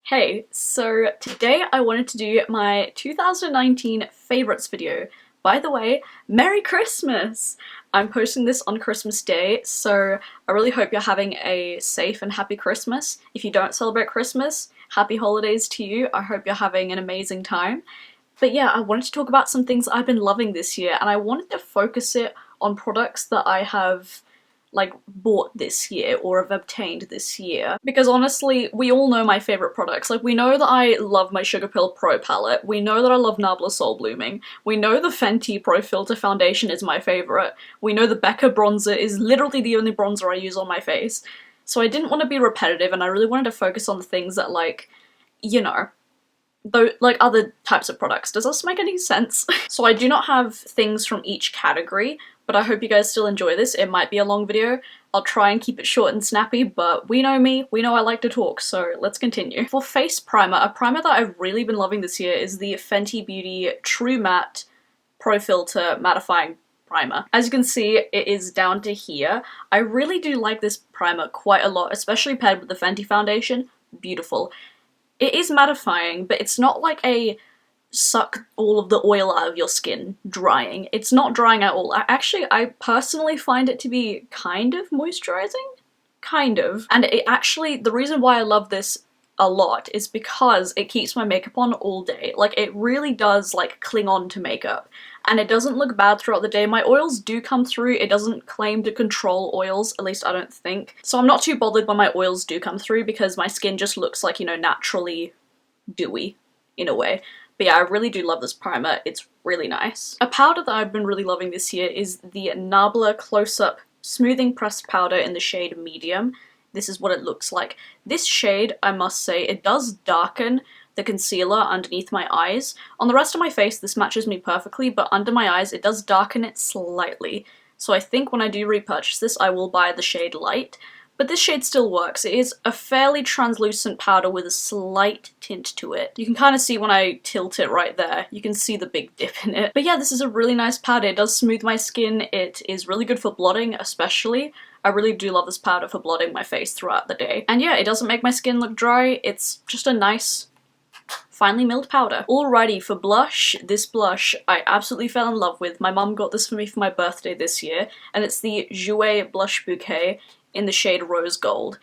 Hey, so today I wanted to do my 2019 favorites video. By the way, Merry Christmas! I'm posting this on Christmas Day, so I really hope you're having a safe and happy Christmas. If you don't celebrate Christmas, happy holidays to you. I hope you're having an amazing time. But yeah, I wanted to talk about some things I've been loving this year, and I wanted to focus it on products that I have bought this year or have obtained this year. Because honestly, we all know my favorite products. Like, we know that I love my Sugar Pill Pro palette, we know that I love Nabla Soul Blooming, we know the Fenty Pro Filter foundation is my favorite, we know the Becca bronzer is literally the only bronzer I use on my face. So I didn't want to be repetitive, and I really wanted to focus on the things that, like, you know, though, like other types of products. Does this make any sense? So I do not have things from each category, but I hope you guys still enjoy this. It might be a long video. I'll try and keep it short and snappy, but we know me, we know I like to talk, so let's continue. For face primer, a primer that I've really been loving this year is the Fenty Beauty True Matte Pro Filter Mattifying Primer. As you can see, it is down to here. I really do like this primer quite a lot, especially paired with the Fenty foundation. Beautiful. It is mattifying, but it's not like a suck all of the oil out of your skin drying. It's not drying at all. I personally find it to be kind of moisturizing. Kind of. And it actually, the reason why I love this a lot is because it keeps my makeup on all day. Like, it really does, like, cling on to makeup. And it doesn't look bad throughout the day. My oils do come through. It doesn't claim to control oils, at least I don't think. So I'm not too bothered when my oils do come through because my skin just looks like, you know, naturally dewy in a way. But yeah, I really do love this primer. It's really nice. A powder that I've been really loving this year is the Nabla Close-Up Smoothing Pressed Powder in the shade Medium. This is what it looks like. This shade, I must say, it does darken the concealer underneath my eyes. On the rest of my face, this matches me perfectly, but under my eyes, it does darken it slightly. So I think when I do repurchase this, I will buy the shade Light. But this shade still works. It is a fairly translucent powder with a slight tint to it. You can kind of see when I tilt it right there. You can see the big dip in it. But yeah, this is a really nice powder. It does smooth my skin. It is really good for blotting, especially. I really do love this powder for blotting my face throughout the day. And yeah, it doesn't make my skin look dry. It's just a nice, finely milled powder. Alrighty, for blush, this blush I absolutely fell in love with. My mum got this for me for my birthday this year, and it's the Jouer Blush Bouquet in the shade Rose Gold.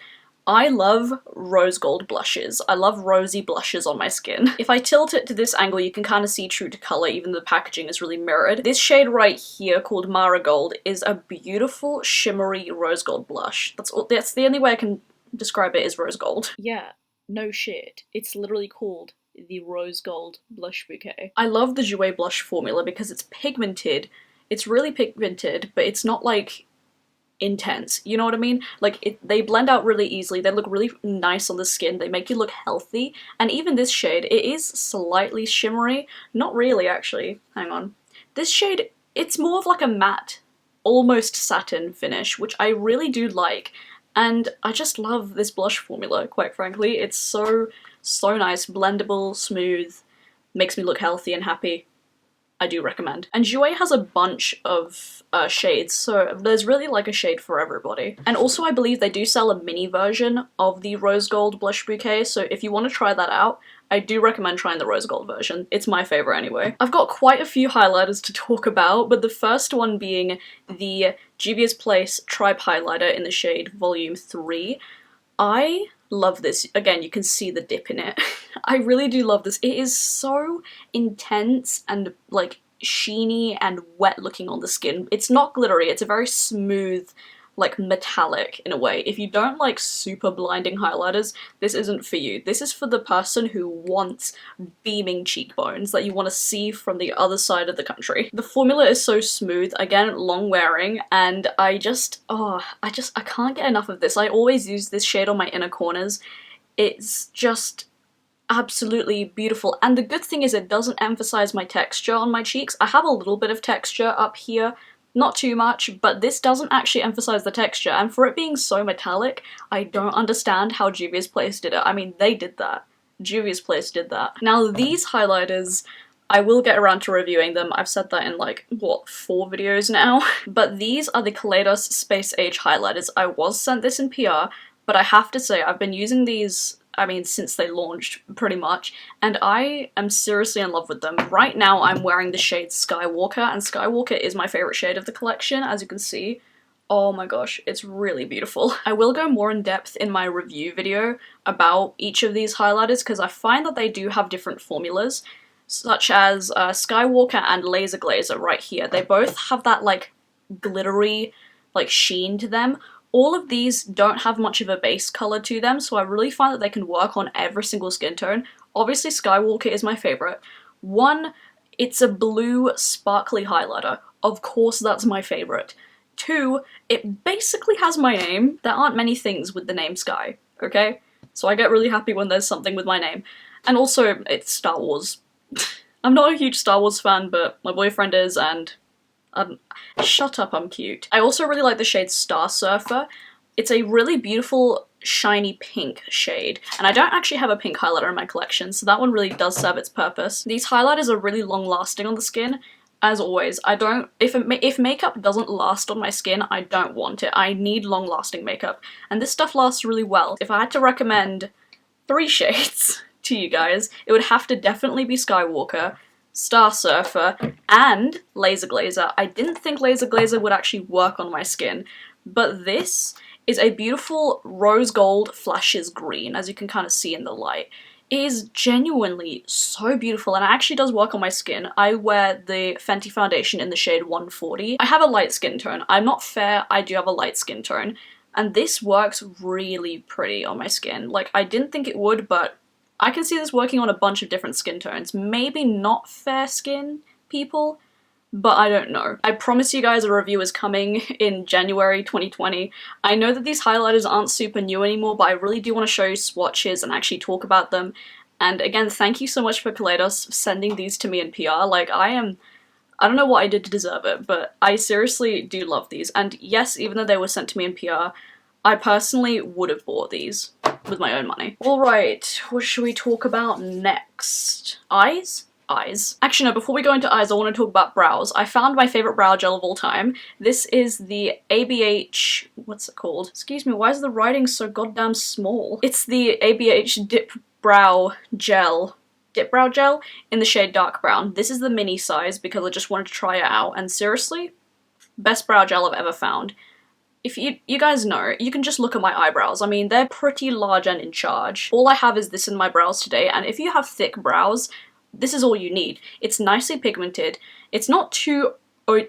I love rose gold blushes. I love rosy blushes on my skin. If I tilt it to this angle, you can kind of see true to color, even though the packaging is really mirrored. This shade right here, called Marigold, is a beautiful, shimmery rose gold blush. That's the only way I can describe it, is rose gold. Yeah, no shit. It's literally called the Rose Gold Blush Bouquet. I love the Jouer blush formula because it's pigmented. It's really pigmented, but it's not like intense, you know what I mean? Like, they blend out really easily, they look really nice on the skin, they make you look healthy, and even this shade, it is slightly shimmery. Not really, actually. Hang on. This shade, it's more of like a matte, almost satin finish, which I really do like, and I just love this blush formula, quite frankly. It's so nice, blendable, smooth, makes me look healthy and happy. I do recommend. And Jouer has a bunch of shades, so there's really like a shade for everybody. And also I believe they do sell a mini version of the Rose Gold Blush Bouquet, so if you want to try that out, I do recommend trying the Rose Gold version. It's my favorite anyway. I've got quite a few highlighters to talk about, but the first one being the Juvia's Place Tribe Highlighter in the shade Volume 3. I love this. Again, you can see the dip in it. I really do love this. It is so intense and like sheeny and wet looking on the skin. It's not glittery, it's a very smooth, like metallic in a way. If you don't like super blinding highlighters, this isn't for you. This is for the person who wants beaming cheekbones that you want to see from the other side of the country. The formula is so smooth, again, long wearing, and I can't get enough of this. I always use this shade on my inner corners. It's just absolutely beautiful, and the good thing is it doesn't emphasize my texture on my cheeks. I have a little bit of texture up here, not too much, but this doesn't actually emphasize the texture, and for it being so metallic, I don't understand how Juvia's Place did it. I mean, they did that. Juvia's Place did that. Now, these highlighters, I will get around to reviewing them. I've said that in like, what, 4 videos now? But these are the Kaleidos Space Age highlighters. I was sent this in PR, but I have to say I've been using these I mean, since they launched, pretty much, and I am seriously in love with them. Right now, I'm wearing the shade Skywalker, and Skywalker is my favorite shade of the collection, as you can see. Oh my gosh, it's really beautiful. I will go more in depth in my review video about each of these highlighters, because I find that they do have different formulas, such as Skywalker and Laser Glazer right here. They both have that, like, glittery, like, sheen to them. All of these don't have much of a base color to them, so I really find that they can work on every single skin tone. Obviously, Skywalker is my favorite. One, it's a blue sparkly highlighter. Of course that's my favorite. Two, it basically has my name. There aren't many things with the name Skye, okay? So I get really happy when there's something with my name. And also, it's Star Wars. I'm not a huge Star Wars fan, but my boyfriend is, and shut up, I'm cute. I also really like the shade Star Surfer. It's a really beautiful shiny pink shade, and I don't actually have a pink highlighter in my collection, so that one really does serve its purpose. These highlighters are really long lasting on the skin. As always, if makeup doesn't last on my skin, I don't want it. I need long lasting makeup, and this stuff lasts really well. If I had to recommend 3 shades to you guys, it would have to definitely be Skywalker, Star Surfer, and Laser Glazer. I didn't think Laser Glazer would actually work on my skin, but this is a beautiful rose gold flashes green, as you can kind of see in the light. It is genuinely so beautiful, and it actually does work on my skin. I wear the Fenty foundation in the shade 140. I have a light skin tone. I'm not fair, I do have a light skin tone, and this works really pretty on my skin. Like, I didn't think it would, but I can see this working on a bunch of different skin tones. Maybe not fair skin people, but I don't know. I promise you guys a review is coming in January 2020. I know that these highlighters aren't super new anymore, but I really do want to show you swatches and actually talk about them. And again, thank you so much for Kaleidos sending these to me in PR. Like, I don't know what I did to deserve it, but I seriously do love these. And yes, even though they were sent to me in PR, I personally would have bought these with my own money. Alright, what should we talk about next? Eyes? Eyes. Actually, no, before we go into eyes, I want to talk about brows. I found my favorite brow gel of all time. This is the ABH... what's it called? Excuse me, why is the writing so goddamn small? It's the ABH Dipbrow Gel. Dipbrow Gel in the shade dark brown. This is the mini size because I just wanted to try it out, and seriously, best brow gel I've ever found. If you guys know, you can just look at my eyebrows. I mean, they're pretty large and in charge. All I have is this in my brows today, and if you have thick brows, this is all you need. It's nicely pigmented. It's not too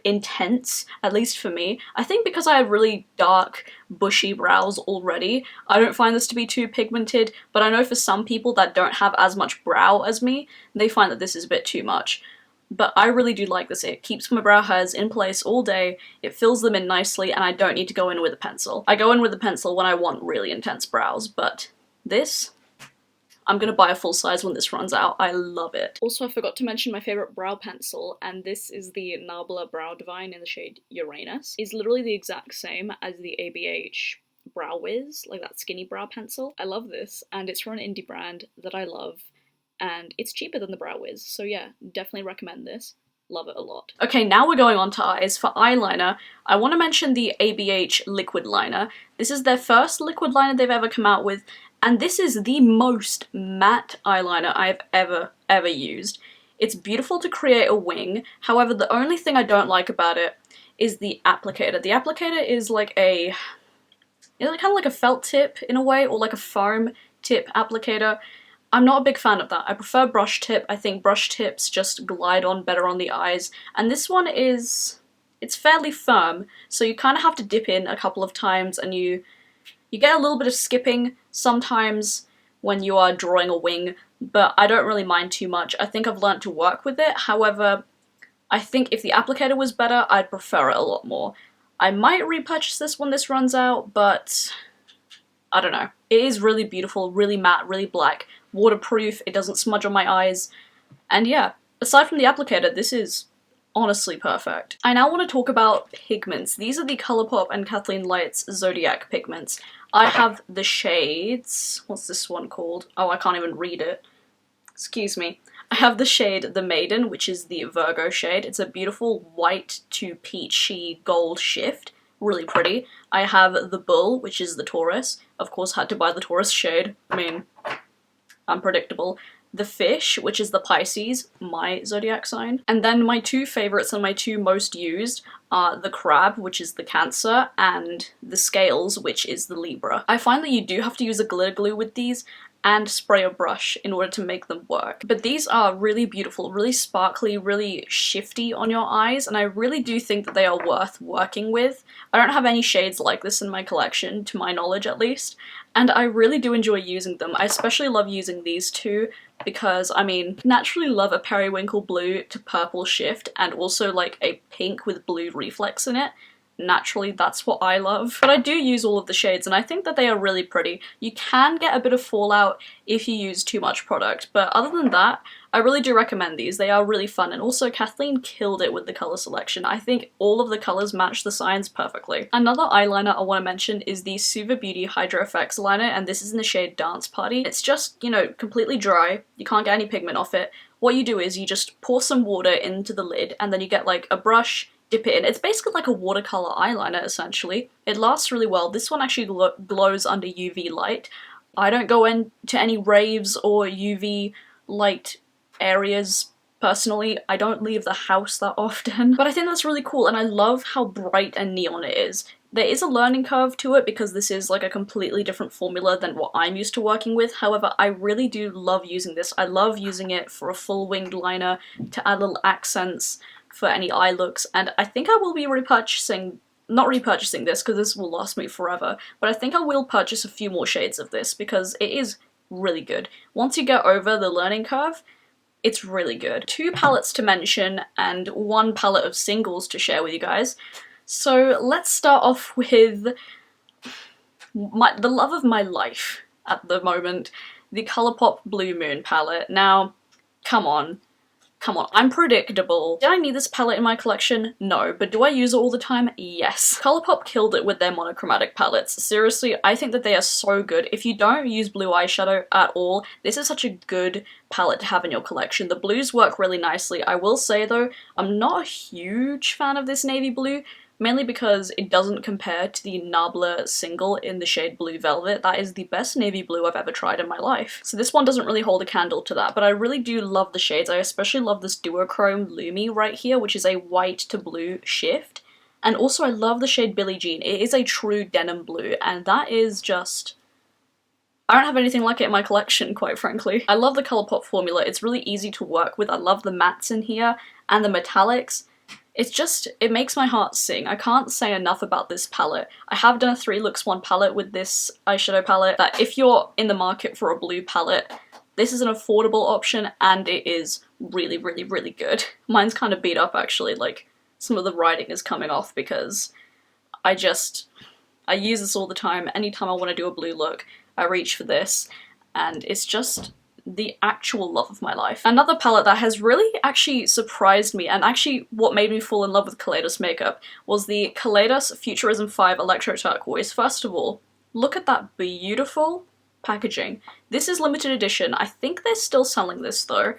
intense, at least for me. I think because I have really dark, bushy brows already, I don't find this to be too pigmented, but I know for some people that don't have as much brow as me, they find that this is a bit too much. But I really do like this. It keeps my brow hairs in place all day, it fills them in nicely, and I don't need to go in with a pencil. I go in with a pencil when I want really intense brows, but this, I'm gonna buy a full size when this runs out. I love it. Also, I forgot to mention my favorite brow pencil, and this is the Nabla Brow Divine in the shade Uranus. It's literally the exact same as the ABH Brow Wiz, like that skinny brow pencil. I love this, and it's from an indie brand that I love, and it's cheaper than the Brow Wiz, so yeah, definitely recommend this. Love it a lot. Okay, now we're going on to eyes. For eyeliner, I want to mention the ABH Liquid Liner. This is their first liquid liner they've ever come out with, and this is the most matte eyeliner I've ever used. It's beautiful to create a wing, however, the only thing I don't like about it is the applicator. The applicator is like a, kind of like a felt tip in a way, or like a foam tip applicator. I'm not a big fan of that. I prefer brush tip. I think brush tips just glide on better on the eyes, and this one is, it's fairly firm, so you kind of have to dip in a couple of times, and you get a little bit of skipping sometimes when you are drawing a wing, but I don't really mind too much. I think I've learned to work with it. However, I think if the applicator was better, I'd prefer it a lot more. I might repurchase this when this runs out, but I don't know. It is really beautiful, really matte, really black, waterproof, it doesn't smudge on my eyes, and yeah, aside from the applicator, this is honestly perfect. I now want to talk about pigments. These are the Colourpop and Kathleen Lights Zodiac pigments. I have the shades, what's this one called? Oh, I can't even read it. Excuse me. I have the shade The Maiden, which is the Virgo shade. It's a beautiful white to peachy gold shift. Really pretty. I have the Bull, which is the Taurus. Of course, had to buy the Taurus shade. I mean, unpredictable. The fish, which is the Pisces, my zodiac sign. And then my two favorites and my two most used are the crab, which is the Cancer, and the scales, which is the Libra. I find that you do have to use a glitter glue with these and spray a brush in order to make them work. But these are really beautiful, really sparkly, really shifty on your eyes, and I really do think that they are worth working with. I don't have any shades like this in my collection, to my knowledge at least, and I really do enjoy using them. I especially love using these two because, I mean, naturally love a periwinkle blue to purple shift and also like a pink with blue reflex in it. Naturally, that's what I love. But I do use all of the shades and I think that they are really pretty. You can get a bit of fallout if you use too much product, but other than that, I really do recommend these. They are really fun, and also Kathleen killed it with the colour selection. I think all of the colours match the signs perfectly. Another eyeliner I want to mention is the Suva Beauty Hydro Effects liner, and this is in the shade Dance Party. It's just, you know, completely dry. You can't get any pigment off it. What you do is you just pour some water into the lid, and then you get like a brush, dip it in. It's basically like a watercolor eyeliner, essentially. It lasts really well. This one actually glows under UV light. I don't go into any raves or UV light areas personally. I don't leave the house that often, but I think that's really cool, and I love how bright and neon it is. There is a learning curve to it because this is like a completely different formula than what I'm used to working with. However, I really do love using this. I love using it for a full winged liner to add little accents for any eye looks, and I think I will be not repurchasing this because this will last me forever, but I think I will purchase a few more shades of this because it is really good. Once you get over the learning curve, it's really good. Two palettes to mention and one palette of singles to share with you guys. So let's start off with the love of my life at the moment, the Colourpop Blue Moon palette. Now, come on, I'm predictable. Did I need this palette in my collection? No. But do I use it all the time? Yes. Colourpop killed it with their monochromatic palettes. Seriously, I think that they are so good. If you don't use blue eyeshadow at all, this is such a good palette to have in your collection. The blues work really nicely. I will say though, I'm not a huge fan of this navy blue, mainly because it doesn't compare to the Nabla single in the shade Blue Velvet. That is the best navy blue I've ever tried in my life. So this one doesn't really hold a candle to that, but I really do love the shades. I especially love this duochrome Lumi right here, which is a white to blue shift. And also I love the shade Billie Jean. It is a true denim blue, and that is just... I don't have anything like it in my collection, quite frankly. I love the Colourpop formula. It's really easy to work with. I love the mattes in here and the metallics. It's just, it makes my heart sing. I can't say enough about this palette. I have done a 3 looks 1 palette with this eyeshadow palette, that if you're in the market for a blue palette, this is an affordable option and it is really, really, really good. Mine's kind of beat up actually, like some of the writing is coming off because I use this all the time. Anytime I want to do a blue look, I reach for this, and it's just the actual love of my life. Another palette that has really actually surprised me, and actually what made me fall in love with Kaleidos makeup, was the Kaleidos Futurism 5 Electro Turquoise. First of all, look at that beautiful packaging. This is limited edition. I think they're still selling this though,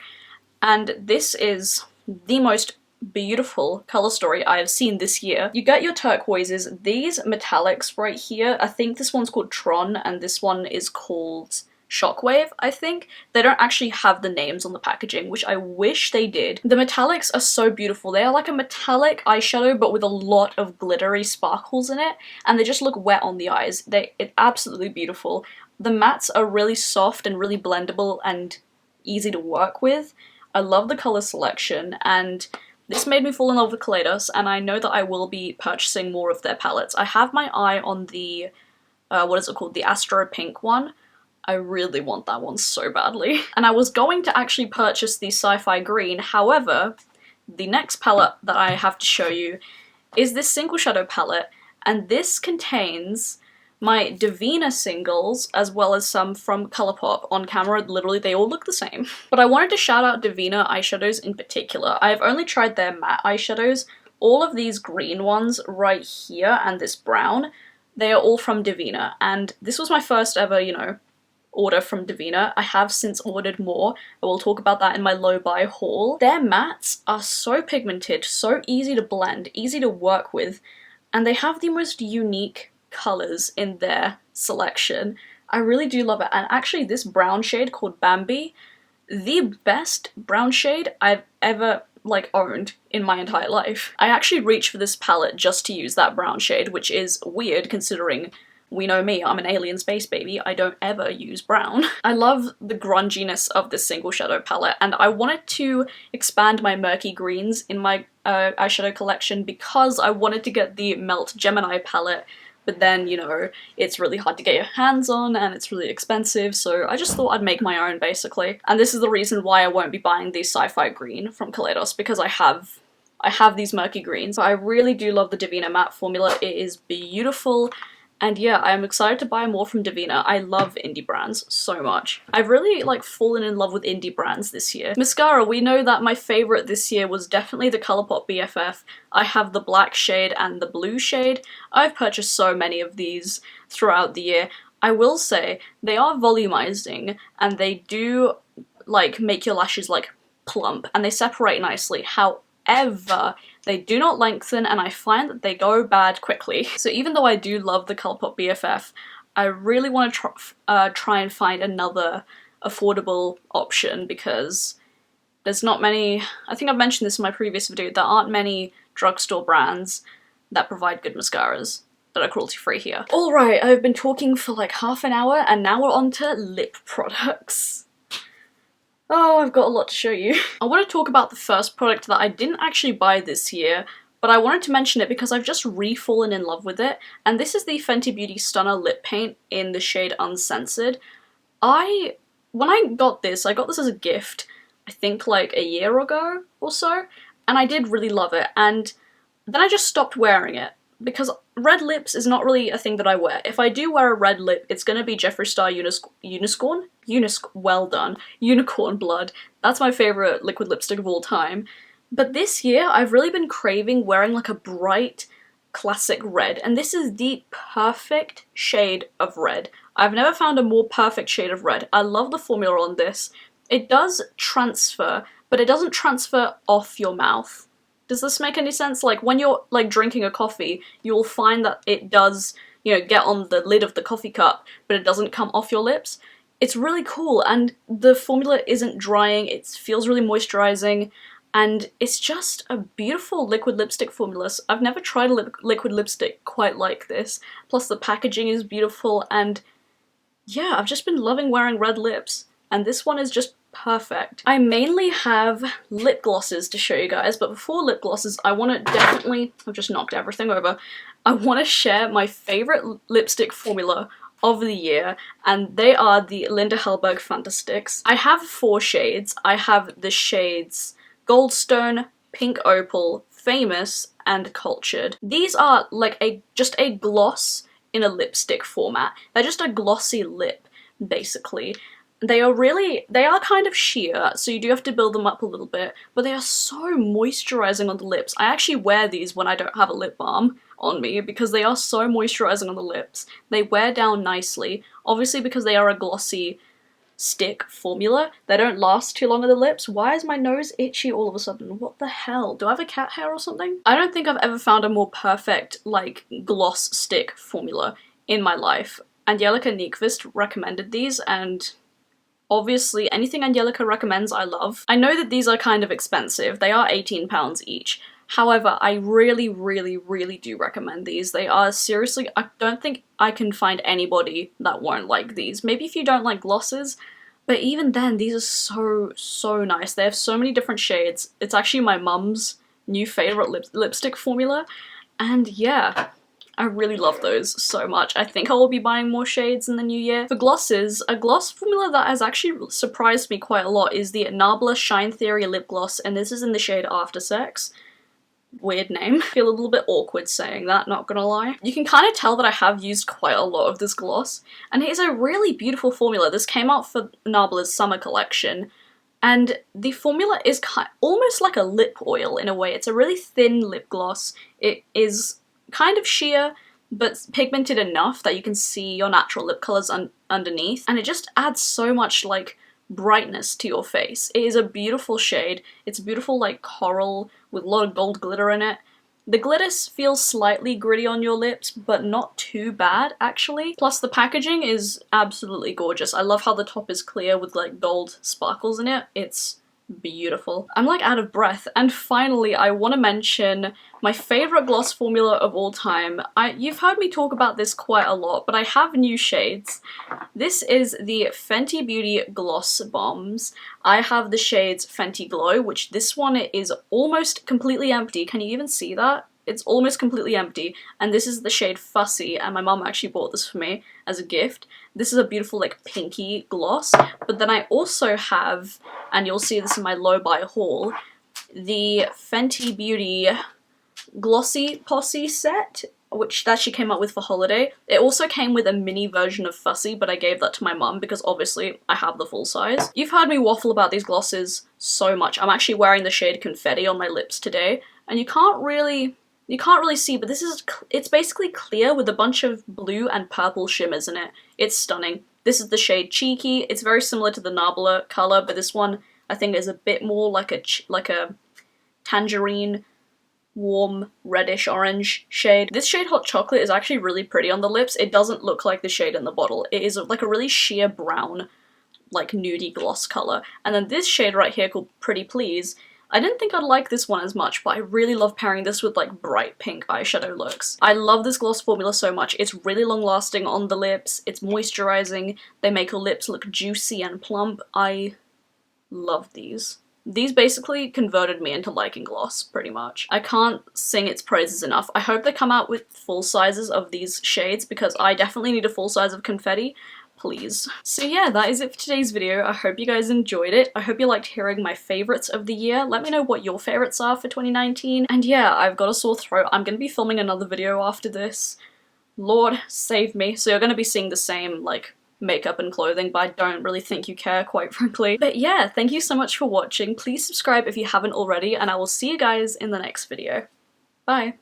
and this is the most beautiful color story I have seen this year. You get your turquoises, these metallics right here. I think this one's called Tron and this one is called Shockwave, I think. They don't actually have the names on the packaging, which I wish they did. The metallics are so beautiful. They are like a metallic eyeshadow but with a lot of glittery sparkles in it, and they just look wet on the eyes. It's absolutely beautiful. The mattes are really soft and really blendable and easy to work with. I love the color selection, and this made me fall in love with Kaleidos, and I know that I will be purchasing more of their palettes. I have my eye on the, what is it called? The Astro Pink one. I really want that one so badly. And I was going to actually purchase the Sci-Fi Green, however, the next palette that I have to show you is this single shadow palette, and this contains my Divina singles as well as some from Colourpop. On camera, literally they all look the same. But I wanted to shout out Divina eyeshadows in particular. I have only tried their matte eyeshadows. All of these green ones right here and this brown, they are all from Divina, and this was my first ever, you know, order from Divina. I have since ordered more. I will talk about that in my low buy haul. Their mattes are so pigmented, so easy to blend, easy to work with, and they have the most unique colors in their selection. I really do love it. And actually this brown shade called Bambi, the best brown shade I've ever like owned in my entire life. I actually reached for this palette just to use that brown shade, which is weird considering we know me, I'm an alien space baby, I don't ever use brown. I love the grunginess of this single shadow palette, and I wanted to expand my murky greens in my eyeshadow collection because I wanted to get the Melt Gemini palette, but then, you know, it's really hard to get your hands on and it's really expensive, so I just thought I'd make my own basically. And this is the reason why I won't be buying the Sci-Fi Green from Kaleidos, because I have these murky greens. I really do love the Divina matte formula, it is beautiful. And yeah, I'm excited to buy more from Divina. I love indie brands so much. I've really like fallen in love with indie brands this year. Mascara, we know that my favorite this year was definitely the Colourpop BFF. I have the black shade and the blue shade. I've purchased so many of these throughout the year. I will say they are volumizing and they do like make your lashes like plump and they separate nicely. However, they do not lengthen and I find that they go bad quickly. So even though I do love the Colourpop BFF, I really want to try and find another affordable option because there's not many, I think I've mentioned this in my previous video, there aren't many drugstore brands that provide good mascaras that are cruelty free here. Alright, I've been talking for like half an hour and now we're on to lip products. Oh, I've got a lot to show you. I want to talk about the first product that I didn't actually buy this year, but I wanted to mention it because I've just re-fallen in love with it, and this is the Fenty Beauty Stunner Lip Paint in the shade Uncensored. When I got this as a gift, I think like a year ago or so, and I did really love it, and then I just stopped wearing it. Because red lips is not really a thing that I wear. If I do wear a red lip, it's gonna be Jeffree Star Unicorn Blood. That's my favourite liquid lipstick of all time. But this year, I've really been craving wearing like a bright, classic red. And this is the perfect shade of red. I've never found a more perfect shade of red. I love the formula on this. It does transfer, but it doesn't transfer off your mouth. Does this make any sense? Like, when you're, like, drinking a coffee, you'll find that it does, you know, get on the lid of the coffee cup, but it doesn't come off your lips. It's really cool, and the formula isn't drying, it feels really moisturizing, and it's just a beautiful liquid lipstick formula. I've never tried a liquid lipstick quite like this. Plus, the packaging is beautiful, and yeah, I've just been loving wearing red lips, and this one is just perfect. I mainly have lip glosses to show you guys, but before lip glosses, I want to definitely, I've just knocked everything over, I want to share my favorite lipstick formula of the year, and they are the Linda Hellberg Fantasticks. I have 4 shades. I have the shades Goldstone, Pink Opal, Famous, and Cultured. These are like just a gloss in a lipstick format. They're just a glossy lip, basically. They are kind of sheer, so you do have to build them up a little bit, but they are so moisturizing on the lips. I actually wear these when I don't have a lip balm on me because they are so moisturizing on the lips. They wear down nicely, obviously because they are a glossy stick formula. They don't last too long on the lips. Why is my nose itchy all of a sudden? What the hell? Do I have a cat hair or something? I don't think I've ever found a more perfect, like, gloss stick formula in my life. Angelica Nyqvist recommended these, and obviously, anything Angelica recommends I love. I know that these are kind of expensive. They are £18 each. However, I really, really, really do recommend these. They are seriously, I don't think I can find anybody that won't like these. Maybe if you don't like glosses, but even then, these are so, so nice. They have so many different shades. It's actually my mum's new favourite lipstick formula, and yeah, I really love those so much. I think I will be buying more shades in the new year. For glosses, a gloss formula that has actually surprised me quite a lot is the Nabla Shine Theory Lip Gloss, and this is in the shade After Sex. Weird name. I feel a little bit awkward saying that, not gonna lie. You can kind of tell that I have used quite a lot of this gloss, and it is a really beautiful formula. This came out for Nabla's summer collection, and the formula is almost like a lip oil in a way. It's a really thin lip gloss. It is kind of sheer, but pigmented enough that you can see your natural lip colours underneath, and it just adds so much, like, brightness to your face. It is a beautiful shade. It's a beautiful, like, coral with a lot of gold glitter in it, The glitter feels slightly gritty on your lips, but not too bad actually. Plus the packaging is absolutely gorgeous. I love how the top is clear with like gold sparkles in it. It's beautiful. I'm like out of breath. And finally, I want to mention my favorite gloss formula of all time. You've heard me talk about this quite a lot, but I have new shades. This is the Fenty Beauty Gloss Bombs. I have the shades Fenty Glow, which this one is almost completely empty. Can you even see that? It's almost completely empty, and this is the shade Fussy, and my mum actually bought this for me as a gift. This is a beautiful like pinky gloss, but then I also have, and you'll see this in my low buy haul, the Fenty Beauty Glossy Posse set, which she came out with for holiday. It also came with a mini version of Fussy, but I gave that to my mum because obviously I have the full size. You've heard me waffle about these glosses so much. I'm actually wearing the shade Confetti on my lips today, and you can't really see, but it's basically clear with a bunch of blue and purple shimmers in it. It's stunning. This is the shade Cheeky. It's very similar to the Nabla color, but this one I think is a bit more like a tangerine, warm, reddish orange shade. This shade Hot Chocolate is actually really pretty on the lips. It doesn't look like the shade in the bottle. It is like a really sheer brown, like nudie gloss color. And then this shade right here called Pretty Please, I didn't think I'd like this one as much, but I really love pairing this with like bright pink eyeshadow looks. I love this gloss formula so much. It's really long lasting on the lips, it's moisturizing, they make your lips look juicy and plump. I love these. These basically converted me into liking gloss, pretty much. I can't sing its praises enough. I hope they come out with full sizes of these shades because I definitely need a full size of Confetti. Please. So yeah, that is it for today's video. I hope you guys enjoyed it. I hope you liked hearing my favorites of the year. Let me know what your favorites are for 2019. And yeah, I've got a sore throat. I'm gonna be filming another video after this. Lord save me. So you're gonna be seeing the same, like, makeup and clothing, but I don't really think you care, quite frankly. But yeah, thank you so much for watching. Please subscribe if you haven't already, and I will see you guys in the next video. Bye!